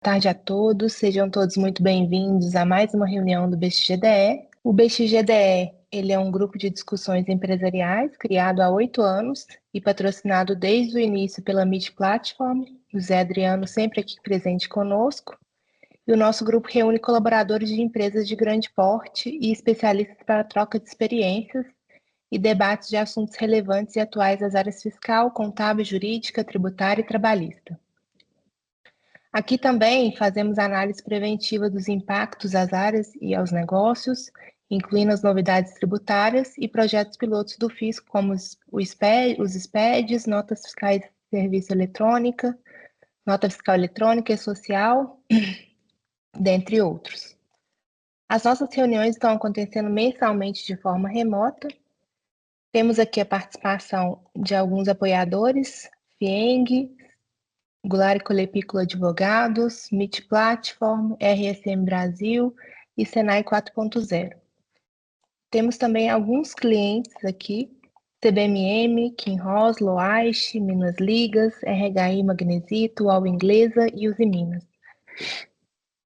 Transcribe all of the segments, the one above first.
Tarde a todos, sejam todos muito bem-vindos a mais uma reunião do BXGDE. O BXGDE, ele é um grupo de discussões empresariais criado há 8 anos e patrocinado desde o início pela Meet Platform, o Zé Adriano sempre aqui presente conosco. E o nosso grupo reúne colaboradores de empresas de grande porte e especialistas para a troca de experiências e debates de assuntos relevantes e atuais das áreas fiscal, contábil, jurídica, tributária e trabalhista. Aqui também fazemos análise preventiva dos impactos às áreas e aos negócios, incluindo as novidades tributárias e projetos pilotos do fisco, como os SPEDs, notas fiscais de serviço eletrônica, nota fiscal eletrônica e social, dentre outros. As nossas reuniões estão acontecendo mensalmente de forma remota. Temos aqui a participação de alguns apoiadores, FIENG, Goulart e Colepícola Advogados, Meet Platform, RSM Brasil e Senai 4.0. Temos também alguns clientes aqui, CBMM, Kinross, Loaish, Minas Ligas, RHI Magnesito, All Inglesa e Uzi Minas.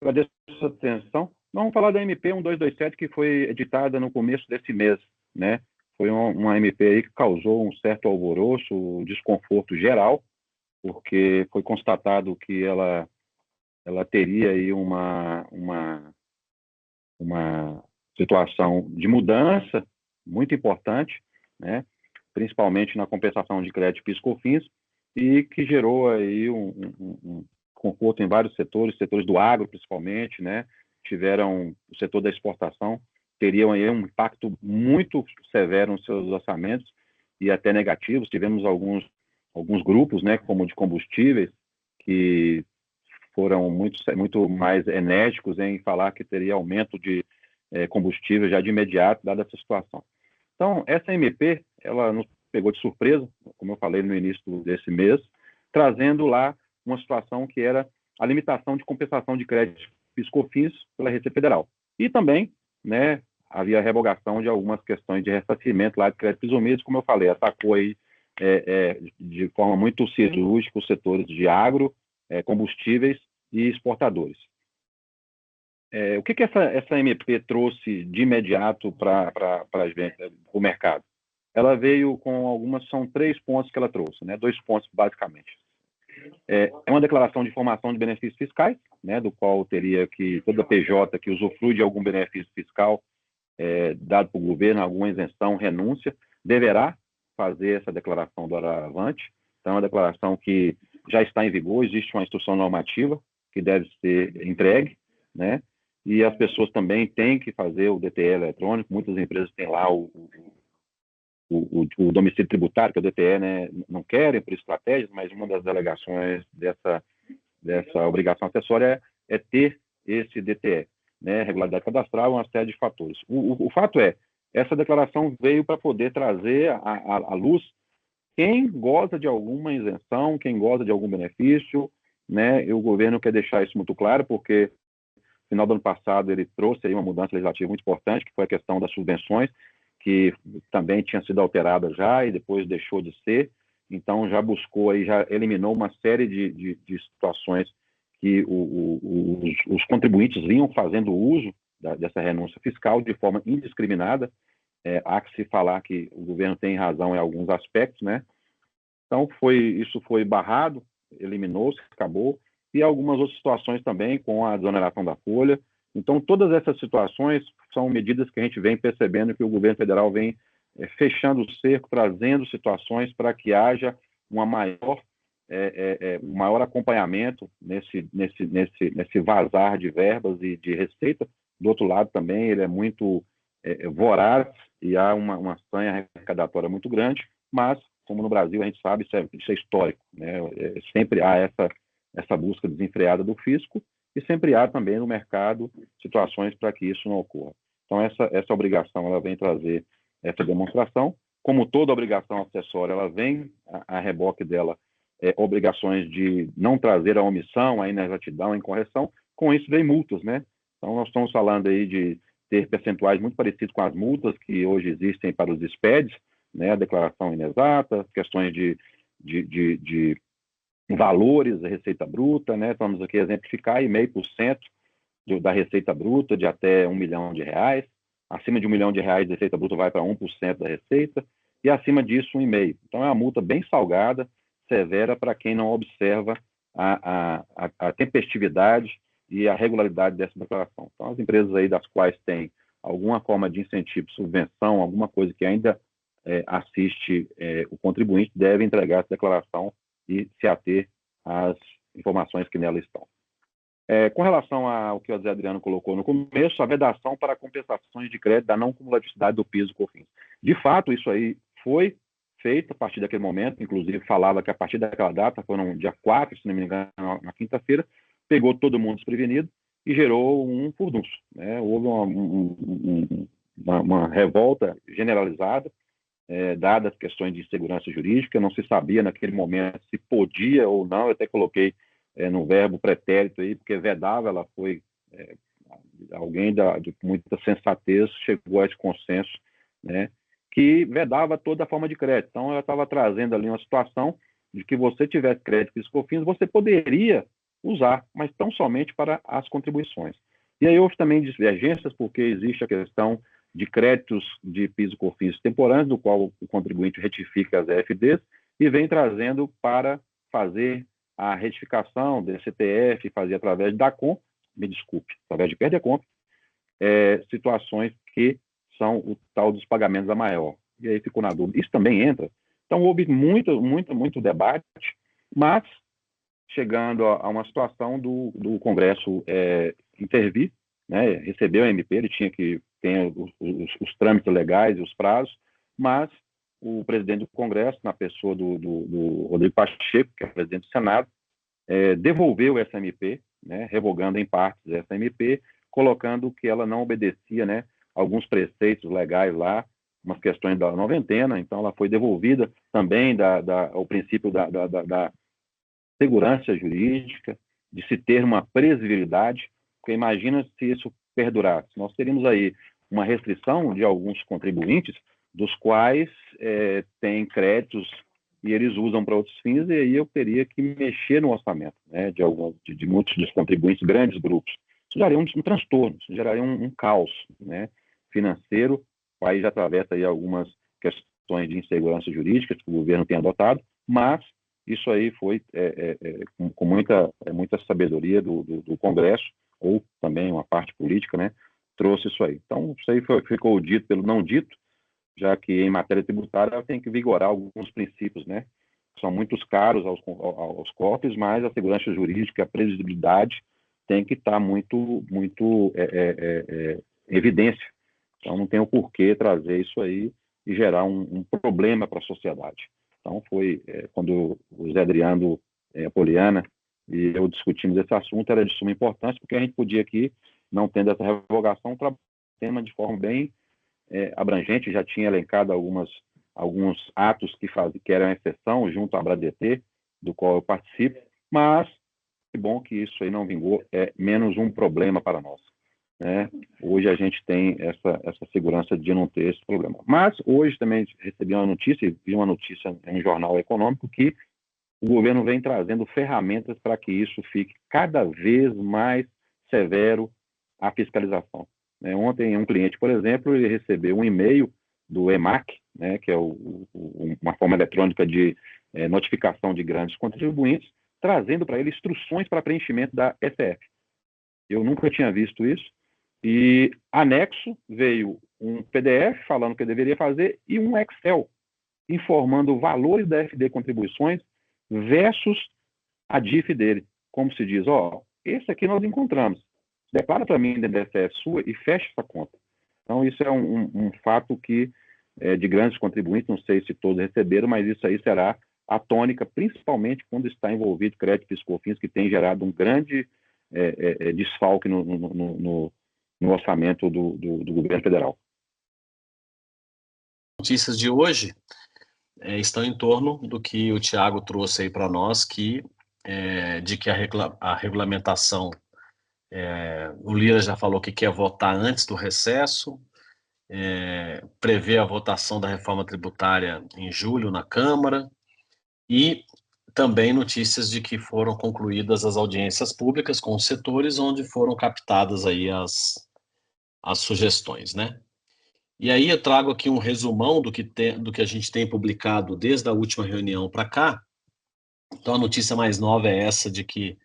Agradeço a sua atenção. Vamos falar da MP 1227, que foi editada no começo desse mês, né? Foi uma MP aí que causou um certo alvoroço, desconforto geral, porque foi constatado que ela teria aí uma situação de mudança muito importante, né? Principalmente na compensação de crédito PIS/COFINS, e que gerou aí um conforto em vários setores do agro principalmente, né? Tiveram o setor da exportação, teriam aí um impacto muito severo nos seus orçamentos e até negativos. Tivemos alguns grupos, né, como de combustíveis, que foram muito mais enérgicos em falar que teria aumento de combustível já de imediato, dada essa situação. Então, essa MP, ela nos pegou de surpresa, como eu falei no início desse mês, trazendo lá uma situação que era a limitação de compensação de créditos PIS/COFINS pela Receita Federal. E também, né, havia revogação de algumas questões de ressarcimento lá de créditos presumidos, como eu falei, atacou aí de forma muito cirúrgica os setores de agro, combustíveis e exportadores. O que essa MP trouxe de imediato para o mercado? Ela veio com são 3 pontos que ela trouxe, né? 2 pontos basicamente. É uma declaração de formação de benefícios fiscais, né? Do qual teria que toda PJ que usufrui de algum benefício fiscal dado para o governo, alguma isenção, renúncia, deverá fazer essa declaração do agravante. Então, é uma declaração que já está em vigor, existe uma instrução normativa que deve ser entregue, né? E as pessoas também têm que fazer o DTE eletrônico. Muitas empresas têm lá o domicílio tributário, que é o DTE, né? Não querem por estratégias, mas uma das delegações dessa obrigação acessória é ter esse DTE, né? Regularidade cadastral, uma série de fatores. O fato é, essa declaração veio para poder trazer à luz quem goza de alguma isenção, quem goza de algum benefício, né? E o governo quer deixar isso muito claro, porque no final do ano passado ele trouxe aí uma mudança legislativa muito importante, que foi a questão das subvenções, que também tinha sido alterada já e depois deixou de ser. Então já buscou aí, já eliminou uma série de situações que os contribuintes vinham fazendo uso dessa renúncia fiscal de forma indiscriminada. Há que se falar que o governo tem razão em alguns aspectos, né? Então isso foi barrado, eliminou-se, acabou, e algumas outras situações também com a desoneração da folha. Então todas essas situações são medidas que a gente vem percebendo que o governo federal vem fechando o cerco, trazendo situações para que haja uma maior um maior acompanhamento nesse vazar de verbas e de receita. Do outro lado também ele é muito voraz e há uma sanha arrecadatória muito grande, mas como no Brasil a gente sabe, isso é histórico, né? Sempre há essa busca desenfreada do fisco e sempre há também no mercado situações para que isso não ocorra. Então essa obrigação ela vem trazer essa demonstração. Como toda obrigação acessória, ela vem a reboque dela obrigações de não trazer a omissão, a inexatidão, a incorreção. Com isso vem multas, né? Então nós estamos falando aí de ter percentuais muito parecidos com as multas que hoje existem para os SPEDs, né? A declaração inexata, questões de valores da receita bruta, né? Vamos aqui exemplificar, e 0,5% da receita bruta de até R$1 milhão. Acima de R$1 milhão, a receita bruta vai para 1% da receita, e acima disso, 1,5%. Então, é uma multa bem salgada, severa, para quem não observa a tempestividade e a regularidade dessa declaração. Então, as empresas aí das quais têm alguma forma de incentivo, subvenção, alguma coisa que ainda assiste o contribuinte, deve entregar essa declaração e se ater às informações que nela estão. Com relação ao que o Zé Adriano colocou no começo, a vedação para compensações de crédito da não cumulatividade do PIS e COFINS. De fato, isso aí foi feito a partir daquele momento, inclusive falava que a partir daquela data, foi no dia 4, se não me engano, na quinta-feira, pegou todo mundo desprevenido e gerou um furdunço, né? Houve uma revolta generalizada, dadas as questões de insegurança jurídica, não se sabia naquele momento se podia ou não, eu até coloquei no verbo pretérito aí, porque vedava, ela foi, alguém de muita sensatez chegou a esse consenso, né, que vedava toda a forma de crédito. Então, ela estava trazendo ali uma situação de que você tivesse crédito PIS e COFINS, você poderia usar, mas tão somente para as contribuições. E aí houve também divergências, porque existe a questão de créditos de PIS e COFINS temporâneos, do qual o contribuinte retifica as EFDs e vem trazendo para fazer a retificação do CTF, fazer através da DACOM, me desculpe, através de PERDECOMP, situações que são o tal dos pagamentos a maior. E aí ficou na dúvida. Isso também entra. Então, houve muito debate, mas chegando a uma situação do Congresso intervir, né, recebeu a MP, ele tinha que ter os trâmites legais e os prazos, mas o presidente do Congresso, na pessoa do Rodrigo Pacheco, que é o presidente do Senado, devolveu essa MP, né, revogando em partes essa MP, colocando que ela não obedecia, né, alguns preceitos legais lá, umas questões da noventena, então ela foi devolvida também ao princípio da segurança jurídica, de se ter uma previsibilidade, porque imagina se isso perdurasse. Nós teríamos aí uma restrição de alguns contribuintes, dos quais têm créditos e eles usam para outros fins, e aí eu teria que mexer no orçamento, né, de muitos dos contribuintes, grandes grupos. Isso geraria um transtorno, isso geraria um caos, né, financeiro. O país atravessa aí algumas questões de insegurança jurídica que o governo tem adotado, mas isso aí foi com muita sabedoria do Congresso, ou também uma parte política, né, trouxe isso aí. Então, isso aí ficou dito pelo não dito, já que em matéria tributária tem que vigorar alguns princípios, né, que são muito caros aos cofres, mas a segurança jurídica, a previsibilidade tem que estar muito em evidência. Então, não tem o porquê trazer isso aí e gerar um problema para a sociedade. Então, foi quando o Zé Adriano, a Poliana e eu discutimos esse assunto, era de suma importância, porque a gente podia aqui, não tendo essa revogação, trabalhar o tema de forma bem abrangente. Já tinha elencado alguns atos que eram exceção junto à Abradet, do qual eu participo, mas que bom que isso aí não vingou, é menos um problema para nós, né? Hoje a gente tem essa segurança de não ter esse problema. Mas hoje também recebi uma notícia, vi uma notícia em um jornal econômico, que o governo vem trazendo ferramentas para que isso fique cada vez mais severo a fiscalização. Ontem, um cliente, por exemplo, ele recebeu um e-mail do EMAC, né, que é uma forma eletrônica de notificação de grandes contribuintes, trazendo para ele instruções para preenchimento da SF. Eu nunca tinha visto isso. E anexo veio um PDF falando o que eu deveria fazer e um Excel informando valores da FD contribuições versus a DIF dele. Como se diz, esse aqui nós encontramos. Declara para mim dentro da SF sua e fecha essa conta. Então, isso é um fato que de grandes contribuintes, não sei se todos receberam, mas isso aí será a tônica, principalmente quando está envolvido crédito PIS e COFINS, que tem gerado um grande desfalque no orçamento do governo federal. Notícias de hoje estão em torno do que o Thiago trouxe aí para nós, de que a regulamentação, o Lira já falou que quer votar antes do recesso, prevê a votação da reforma tributária em julho na Câmara, e também notícias de que foram concluídas as audiências públicas com os setores onde foram captadas aí as sugestões, né? E aí eu trago aqui um resumão do que a gente tem publicado desde a última reunião para cá. Então a notícia mais nova é essa de que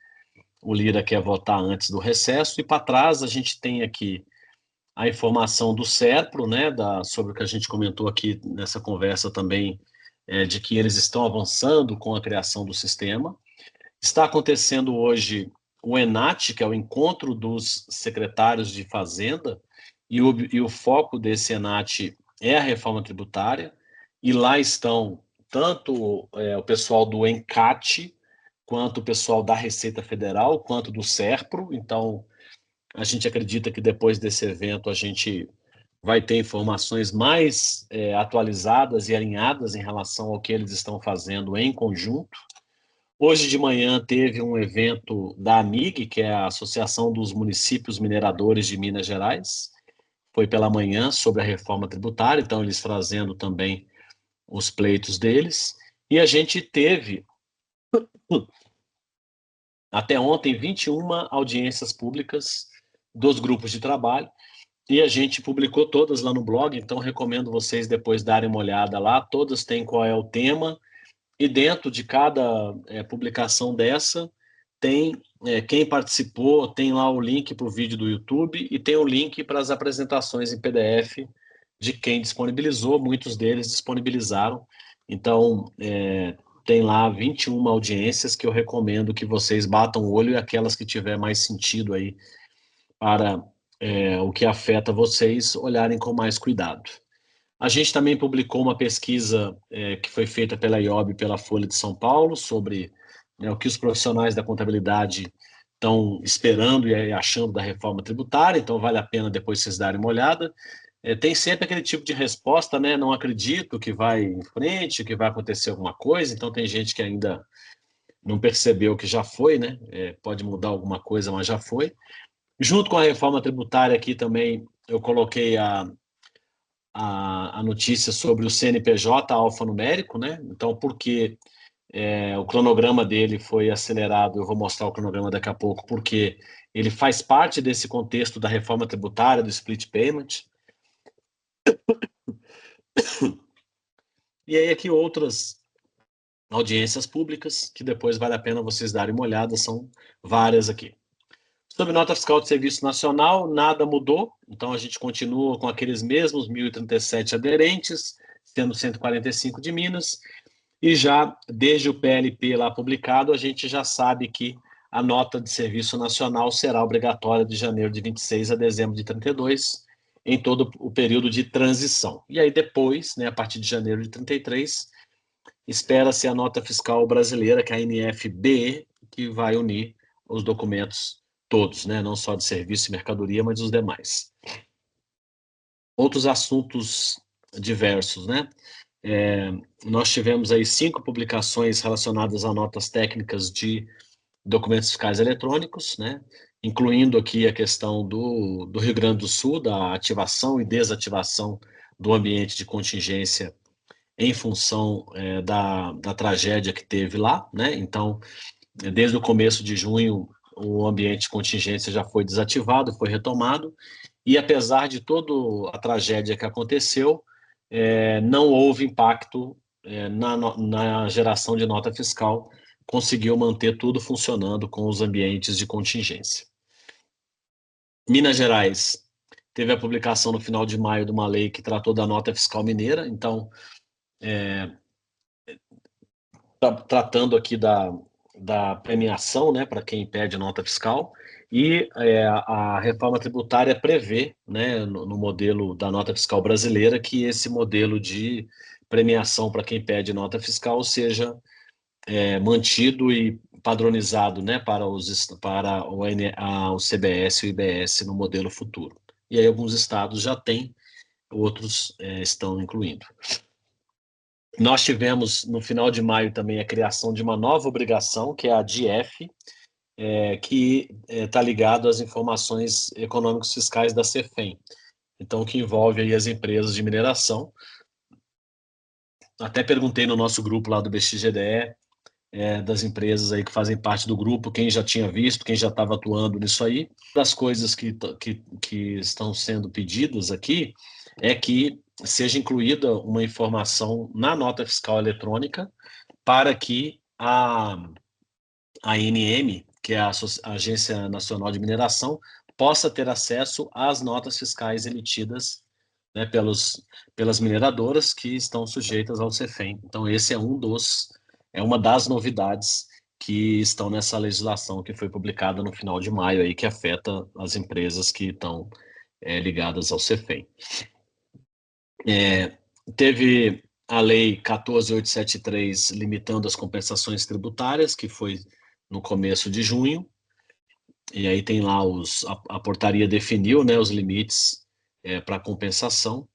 o Lira quer votar antes do recesso, e para trás a gente tem aqui a informação do SERPRO, né, sobre o que a gente comentou aqui nessa conversa também, de que eles estão avançando com a criação do sistema. Está acontecendo hoje o ENAT, que é o encontro dos secretários de Fazenda, e o foco desse ENAT é a reforma tributária, e lá estão tanto o pessoal do ENCAT, quanto o pessoal da Receita Federal, quanto do SERPRO. Então, a gente acredita que depois desse evento a gente vai ter informações mais atualizadas e alinhadas em relação ao que eles estão fazendo em conjunto. Hoje de manhã teve um evento da AMIG, que é a Associação dos Municípios Mineradores de Minas Gerais. Foi pela manhã sobre a reforma tributária, então eles trazendo também os pleitos deles. E a gente teve, até ontem, 21 audiências públicas dos grupos de trabalho, e a gente publicou todas lá no blog, então recomendo vocês depois darem uma olhada lá. Todas têm qual é o tema, e dentro de cada publicação dessa tem quem participou, tem lá o link para o vídeo do YouTube e tem o link para as apresentações em PDF de quem disponibilizou. Muitos deles disponibilizaram. Então, tem lá 21 audiências que eu recomendo que vocês batam o olho, e aquelas que tiver mais sentido aí para o que afeta vocês, olharem com mais cuidado. A gente também publicou uma pesquisa que foi feita pela IOB e pela Folha de São Paulo sobre o que os profissionais da contabilidade estão esperando e achando da reforma tributária, então vale a pena depois vocês darem uma olhada. Tem sempre aquele tipo de resposta, né? Não acredito que vai em frente, que vai acontecer alguma coisa, então tem gente que ainda não percebeu que já foi, né? Pode mudar alguma coisa, mas já foi. Junto com a reforma tributária aqui também, eu coloquei a notícia sobre o CNPJ alfanumérico, né? Então, porque o cronograma dele foi acelerado, eu vou mostrar o cronograma daqui a pouco, porque ele faz parte desse contexto da reforma tributária, do split payment. E aí aqui outras audiências públicas, que depois vale a pena vocês darem uma olhada, são várias aqui. Sobre nota fiscal de serviço nacional, nada mudou, então a gente continua com aqueles mesmos 1.037 aderentes, sendo 145 de Minas, e já desde o PLP lá publicado, a gente já sabe que a nota de serviço nacional será obrigatória de janeiro de 26 a dezembro de 32, em todo o período de transição. E aí depois, né, a partir de janeiro de 33, espera-se a nota fiscal brasileira, que é a NFB, que vai unir os documentos todos, né? Não só de serviço e mercadoria, mas os demais. Outros assuntos diversos, né? Nós tivemos aí 5 publicações relacionadas a notas técnicas de documentos fiscais eletrônicos, né? Incluindo aqui a questão do Rio Grande do Sul, da ativação e desativação do ambiente de contingência em função da tragédia que teve lá, né? Então, desde o começo de junho, o ambiente de contingência já foi desativado, foi retomado, e apesar de toda a tragédia que aconteceu, não houve impacto na geração de nota fiscal, conseguiu manter tudo funcionando com os ambientes de contingência. Minas Gerais teve a publicação no final de maio de uma lei que tratou da nota fiscal mineira, então, tratando aqui da premiação, né, para quem pede nota fiscal, e a reforma tributária prevê, né, no modelo da nota fiscal brasileira, que esse modelo de premiação para quem pede nota fiscal seja mantido e padronizado, né, para o CBS e o IBS no modelo futuro. E aí alguns estados já têm, outros estão incluindo. Nós tivemos, no final de maio, também a criação de uma nova obrigação, que é a DF, que está ligado às informações econômicos fiscais da CEFEM, então que envolve aí as empresas de mineração. Até perguntei no nosso grupo lá do BXGDE das empresas aí que fazem parte do grupo, quem já tinha visto, quem já estava atuando nisso aí. Das coisas que estão sendo pedidas aqui é que seja incluída uma informação na nota fiscal eletrônica para que a ANM, que é a Agência Nacional de Mineração, possa ter acesso às notas fiscais emitidas, né, pelas mineradoras que estão sujeitas ao CEFEM. Então, esse é uma das novidades que estão nessa legislação que foi publicada no final de maio, aí, que afeta as empresas que estão ligadas ao CEFEM. Teve a Lei 14.873 limitando as compensações tributárias, que foi no começo de junho, e aí tem lá a portaria definiu, né, os limites para compensação.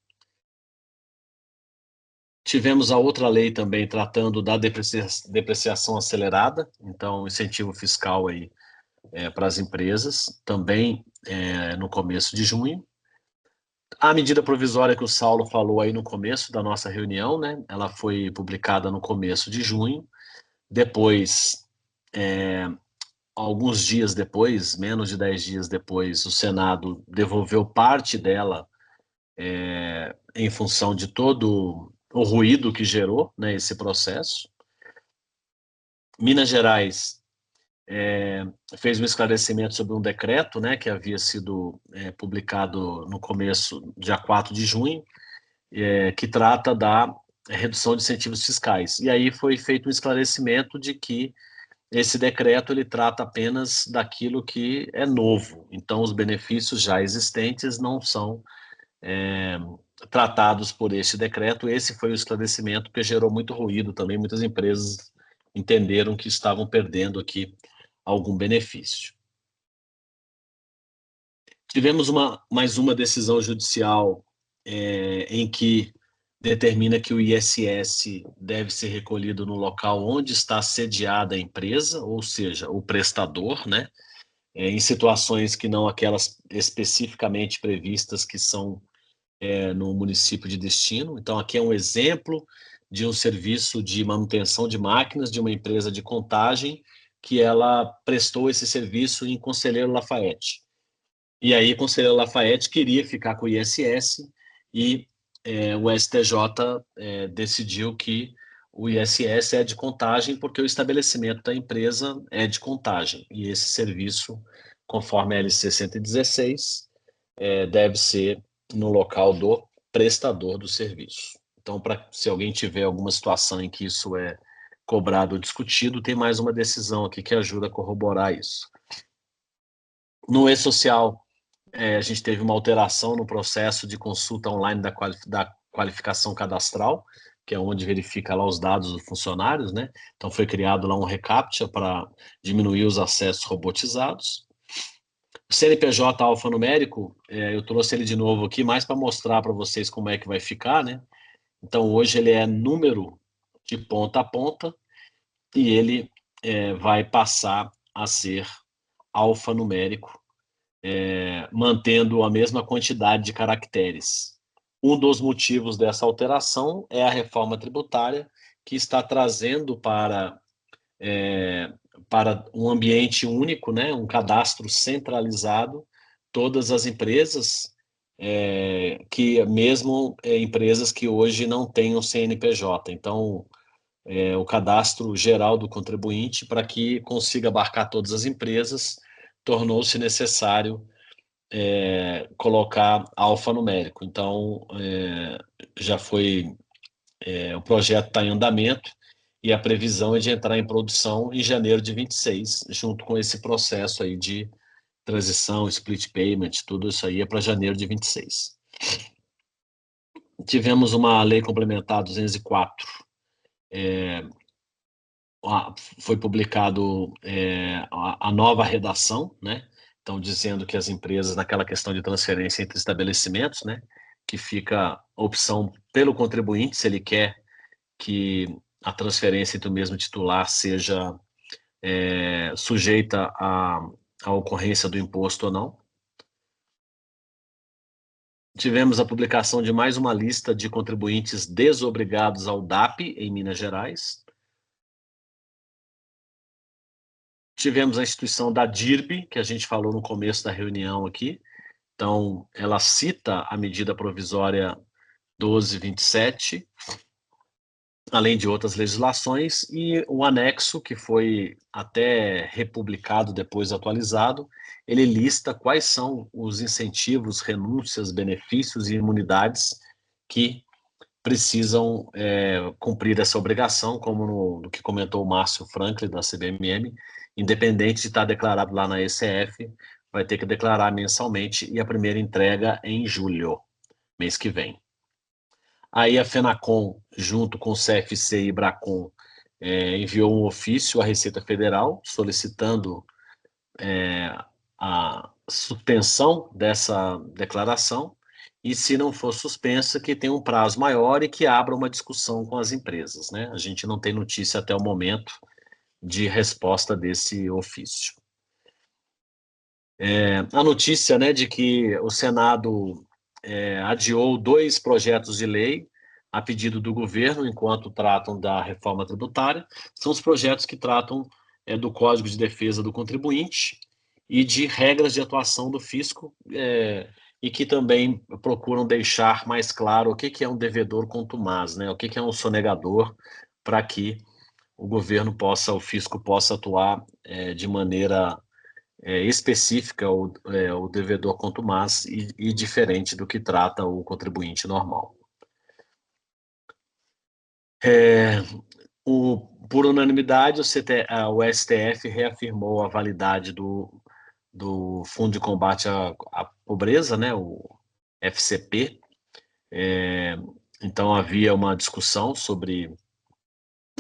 Tivemos a outra lei também tratando da depreciação acelerada, então incentivo fiscal aí para as empresas, também no começo de junho. A medida provisória que o Saulo falou aí no começo da nossa reunião, né, ela foi publicada no começo de junho, depois, alguns dias depois, menos de 10 dias depois, o Senado devolveu parte dela em função de todo o ruído que gerou, né, esse processo. Minas Gerais fez um esclarecimento sobre um decreto, né, que havia sido publicado no começo, dia 4 de junho, que trata da redução de incentivos fiscais. E aí foi feito um esclarecimento de que esse decreto ele trata apenas daquilo que é novo. Então, os benefícios já existentes não são tratados por este decreto. Esse foi o esclarecimento que gerou muito ruído também. Muitas empresas entenderam que estavam perdendo aqui algum benefício. Tivemos mais uma decisão judicial em que determina que o ISS deve ser recolhido no local onde está sediada a empresa, ou seja, o prestador, né? Em situações que não aquelas especificamente previstas que são no município de destino. Então, aqui é um exemplo de um serviço de manutenção de máquinas de uma empresa de contagem que ela prestou esse serviço em Conselheiro Lafayette. E aí, Conselheiro Lafayette queria ficar com o ISS e o STJ decidiu que o ISS é de contagem porque o estabelecimento da empresa é de contagem. E esse serviço, conforme a LC 116, deve ser no local do prestador do serviço. Então, se alguém tiver alguma situação em que isso é cobrado ou discutido, tem mais uma decisão aqui que ajuda a corroborar isso. No E-Social, a gente teve uma alteração no processo de consulta online da qualificação cadastral, que é onde verifica lá os dados dos funcionários, né? Então foi criado lá um reCAPTCHA para diminuir os acessos robotizados. O CNPJ alfanumérico, eu trouxe ele de novo aqui, mais para mostrar para vocês como é que vai ficar, né? Então hoje ele é número de ponta a ponta e ele vai passar a ser alfanumérico, mantendo a mesma quantidade de caracteres. Um dos motivos dessa alteração é a reforma tributária, que está trazendo para um ambiente único, né, um cadastro centralizado, todas as empresas, que mesmo empresas que hoje não tenham CNPJ. Então, o cadastro geral do contribuinte, para que consiga abarcar todas as empresas, tornou-se necessário colocar alfanumérico. Então, já foi, o projeto está em andamento e a previsão é de entrar em produção em janeiro de 26, junto com esse processo aí de transição, split payment, tudo isso aí é para janeiro de 26. Tivemos uma lei complementar 204, foi publicado a nova redação, né? Então, dizendo que as empresas, naquela questão de transferência entre estabelecimentos, né, que fica a opção pelo contribuinte, se ele quer que a transferência entre o mesmo titular seja sujeita à ocorrência do imposto ou não. Tivemos a publicação de mais uma lista de contribuintes desobrigados ao DAP em Minas Gerais. Tivemos a instituição da DIRB, que a gente falou no começo da reunião aqui. Então, ela cita a medida provisória 1227, além de outras legislações, e o anexo, que foi até republicado, depois atualizado, ele lista quais são os incentivos, renúncias, benefícios e imunidades que precisam cumprir essa obrigação, como no que comentou o Márcio Franklin, da CBMM, independente de estar declarado lá na ECF, vai ter que declarar mensalmente, e a primeira entrega em julho, mês que vem. Aí a FENACON, junto com o CFC e Bracon, enviou um ofício à Receita Federal solicitando a suspensão dessa declaração, e se não for suspensa, que tenha um prazo maior e que abra uma discussão com as empresas, né? A gente não tem notícia até o momento de resposta desse ofício. A notícia, né, de que o Senado adiou 2 projetos de lei a pedido do governo, enquanto tratam da reforma tributária, são os projetos que tratam do Código de Defesa do Contribuinte e de regras de atuação do fisco, e que também procuram deixar mais claro o que é um devedor contumaz, né, o que é um sonegador, para que o fisco possa atuar de maneira específica o devedor contumaz e diferente do que trata o contribuinte normal. Por unanimidade, o STF reafirmou a validade do Fundo de Combate à Pobreza, né, o FCP. Então, havia uma discussão sobre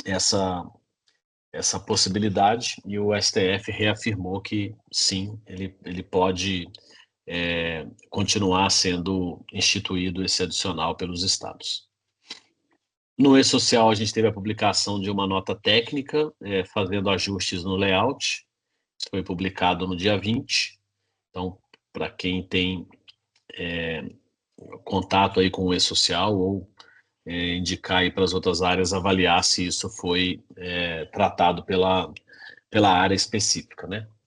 essa possibilidade, e o STF reafirmou que, sim, ele pode continuar sendo instituído esse adicional pelos estados. No E-Social, a gente teve a publicação de uma nota técnica, fazendo ajustes no layout. Isso foi publicado no dia 20. Então, para quem tem contato aí com o E-Social, ou indicar aí para as outras áreas, avaliar se isso foi tratado pela área específica, né?